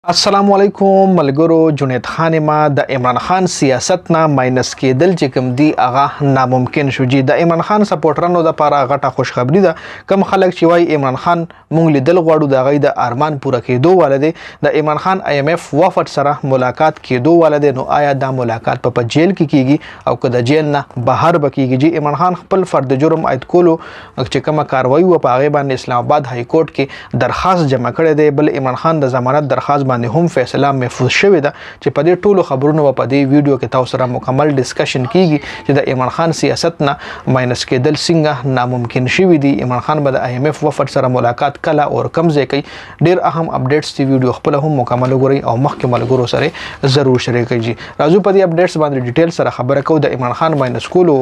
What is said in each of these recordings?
السلام علیکم ملګرو. جنید خان ما د عمران خان سیاست نه ماینس کېدل چې کوم دی هغه ناممکن شو. جی د عمران خان سپورټرانو د لپاره غټه خوشخبری ده. کوم خلک چې وایي عمران خان مونږ لیدل غواړو د غي د ارمان پوره کېدو ولده د عمران خان IMF وفد سره ملاقات کېدو ولده، نو آیا دا ملاقات په جیل کې کیږي او که د جیل نه بهر بکیږي؟ جی عمران خان خپل فرد جرم عاید کولو چې کومه کاروایی و په هغه باندې اسلام آباد های کورټ کې درخواست جمع کړی دی. بل عمران خان د ضمانت درخواست باندې هم فیصله محفوظ شوې ده چې په دې ټولو خبرونو په دې ویډیو کې تاسو سره مکمل ډسکشن کیږي چې د عمران خان سیاست نه ماینس کېدل څنګه ناممکن شوی دی. عمران خان به د IMF وفد سره ملاقات کله او کم ځای کوي. ډیر اهم اپډیټس دی ویډیو خپل هم مکمل وګورئ او مخکې ملګرو سره ضرور شریک کړئ. راځو په دې اپډیټس باندې ډیټیل سره خبره کوو. د عمران خان ماینس کولو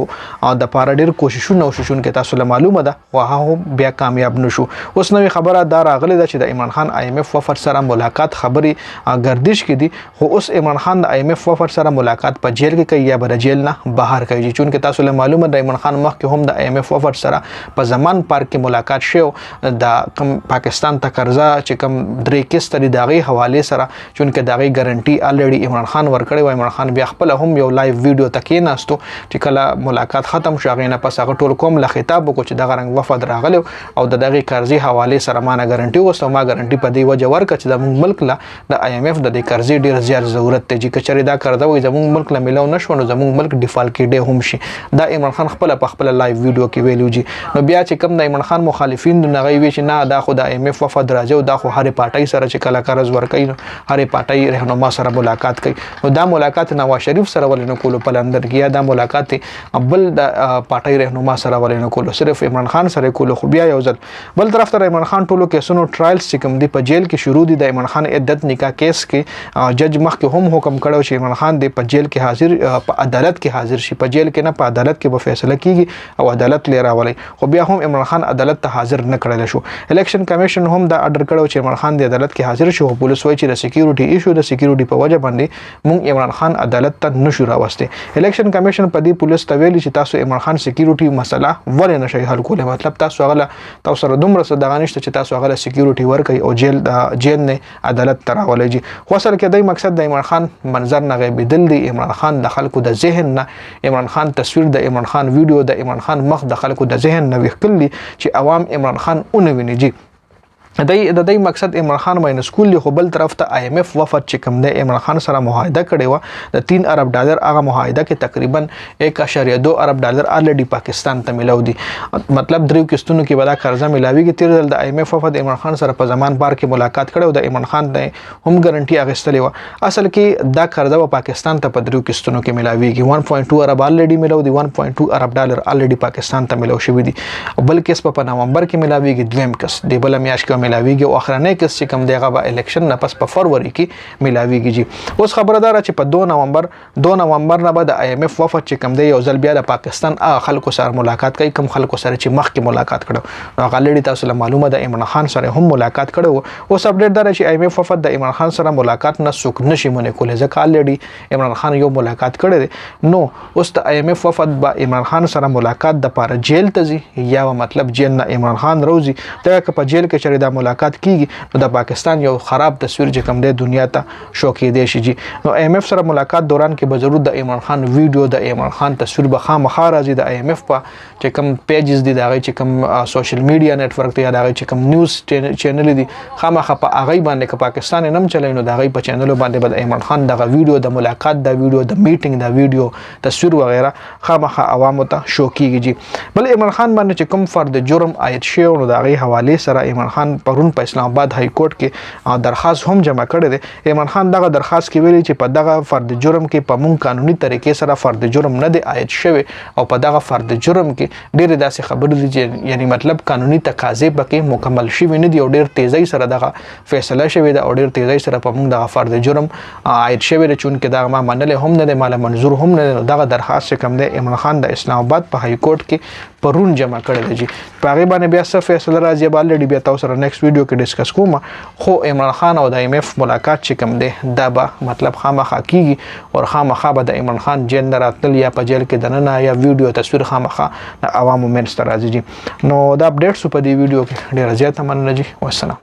د پاره ډیر کوششونه کې تاسو له معلومه ده او هغه بیا کامیاب نشو. اوس نوې خبره دا راغلی ده چې د عمران خان IMF وفد سره ملاقات خبري گردش کې دي، خو اوس عمران خان د IMF وفد سره ملاقات په جیل کې کوي یا بر جیل نه بهر کوي. چونکه تاسو له معلومه د عمران خان مخکې هم د IMF وفد سره په زمان پارک کې ملاقات شو د پاکستان ته قرضه چې کوم درې کیس ترې دغه حواله سره، چونکه دغه ګارانټي الریډي عمران خان ورکړی و. عمران خان بیا خپل هم یو لایو ویډیو تکې ناستو چې کله ملاقات ختم شو غینه پس هغه ټول کوم له خطاب وکړو چې دغه رنګ وفد راغلی او دغه قرضې حواله سره ما نه ګارانټي وسو، ما ګارانټي په دی وجه ورکړه چې د ملک له د IMF د قرضې ډیر زیات ضرورت دی چې کچري دا قرضه وي زموږ ملک له ملو نشو نو زموږ ملک ډیفالت کېږي هم شي. دا عمران خان خپل په خپل لایو ویډیو کې ویلو. جی نو بیا چې کوم د عمران خان مخالفین دغه وی چې نه دا خو د IMF وفد راځي او دا خو هر پارټي سره چې کله قرض ورکوي نو هر پارټي رهنما سره ملاقات کوي. نو دا ملاقات نواز شریف سره ولې نه کولو په لندن کې، یا دا ملاقات بل د پارټي رهنما سره ولې نه کولو، صرف عمران خان سره کولو. خو بیا یو ځل بل طرف ته عمران خان ټولو کیسونو ټرایلز چې کوم دی په جیل کې شروع دي. د عمران خان عدت نکاح کیس کې جج مخکې هم حکم کړو چې عمران خان د په جیل کې حاضر په عدالت کې حاضر شي. په جیل کې نه په عدالت کې به فیصله کیږي او عدالت لري راولي. خو بیا هم عمران خان عدالت ته حاضر نه کړل شو. الیکشن کمیشن هم دا اډر کړو چې عمران خان د عدالت کې حاضر شي. پولیس وایي چې د سکیورټي ایشو د سکیورټي په وجه باندې مونږ عمران خان عدالت ته نشو راوسته. الیکشن کمیشن په دې پولیس ته ویلي چې تاسو عمران خان سکیورټي مسله ولې نشئ حل کولای، مطلب تاسو غله تاسو سره دومره څه دغه نشته چې تاسو غله سکیورټي ورکړي او جیل نه عدالت ته راولي. خو اصل کې دای مقصد د عمران خان منظر نه غیبیدل دی. عمران خان د خلکو د ذهن نه، عمران خان تصویر د عمران خان ویډیو د عمران خان مخ د خلکو د ذهن نه وکړي چې عوام عمران خان اونویني. جی د دې مقصد عمران خان ماینس کول. خو بل طرف ته IMF وفد چې کوم د عمران خان سره معاهده کړی و د 3 ارب ډالر، هغه معاهده کې تقریبا 1.2 ارب ډالر الریډي پاکستان ته ملاو دي. مطلب دریو کیستونو کې ودا قرضه ملاويږي. تیر ځل د IMF وفد عمران خان سره په زمان بار کې ملاقات کړو. د عمران خان د هم ګارانټي اغستلې و. اصل کې دا قرضه په پاکستان ته په دریو کیستونو کې ملاويږي. 1.2 ارب الریډي ملاو دي، 1.2 ارب ډالر الریډي پاکستان ته ملاو شوی دي. بل کیس په نومبر کې ملاويږي، دویم کس د بل میاشت کې ملاويږي او اخرنۍ کس چې کوم دیغه به الیکشن نه پس په فروری کې ملاويږي. جی اوس خبردار چې په 2 نومبر نه بعد IMF وفد چې کوم دی یو ځل بیا د پاکستان خلکو سره ملاقات کوي. کوم خلکو سره چې مخکې ملاقات کړو نو غلړي تاسو له معلومه د عمران خان سره هم ملاقات کړو. اوس اپډیټ دار چې IMF وفد د عمران خان سره ملاقات نه سوک نشي مونږ کولای ځکه الریډي عمران خان یو ملاقات کړی دی. نو اوس د IMF وفد با عمران خان سره ملاقات د پاره جیل ته ځي یا مطلب جیل نه عمران خان روزي. دا که په جیل کې چره د ملاقات کیږي نو د پاکستان یو خراب تصویر چې کوم د دنیا ته شو کې دی شي. جی نو IMF سره ملاقات دوران کې به ضرور د عمران خان ویډیو د عمران خان تصویر به خامخا راځي. د IMF په چې کوم پیجز دي دغه چې کوم سوشل میډیا نیټ ورک دی یا دغه چې کوم نیوز چینل دي خامخا په هغه باندې که پاکستان نم چلای نو دغه په چینل باندې به عمران خان دغه ویډیو د ملاقات د ویډیو د میټینګ د ویډیو تصویر وغیرہ خامخا عوامو ته شو کیږي. جی بل عمران خان باندې چې کوم فرد جرم عاید شوی نو دغه حواله سره عمران خان پرون په اسلام آباد های کورټ کې درخواست هم جمع کړی دی. عمران خان دغه درخواست کې ویلي چې په دغه فرد جرم کې په مون قانوني طریقې سره فرد جرم نه دی عاید شوی او په دغه فرد جرم کې ډېر داسې خبرې دي چې یعنی مطلب قانوني تقاضې پکې مکمل شوی نه دي او ډېر تیزی سره دغه فیصله شوی ده او ډېر تیزی سره په مون دغه فرد جرم عاید شوی دی. چون کې دغه ما منل هم نه دی، مال منظور هم نه دی. دغه درخواست کوم دی عمران خان د اسلام آباد په های کورټ کې پرون جمع کړی دی. جی په هغه باندې بیا څه فیصله راځي به الریډي بیا تاسو سره نیکسټ ویډیو کې ډیسکس کوم. خو عمران خان او د IMF ملاقات چې کوم دی دا به مطلب خامخا کیږي او خامخا به د عمران خان جیل نه راتل یا په جیل کې دننه یا ویډیو تصویر خامخا د عوامو منځ ته راځي. جی نو دا اپډیټس په دې ویډیو کې ډیر زیات مننه. جی والسلام.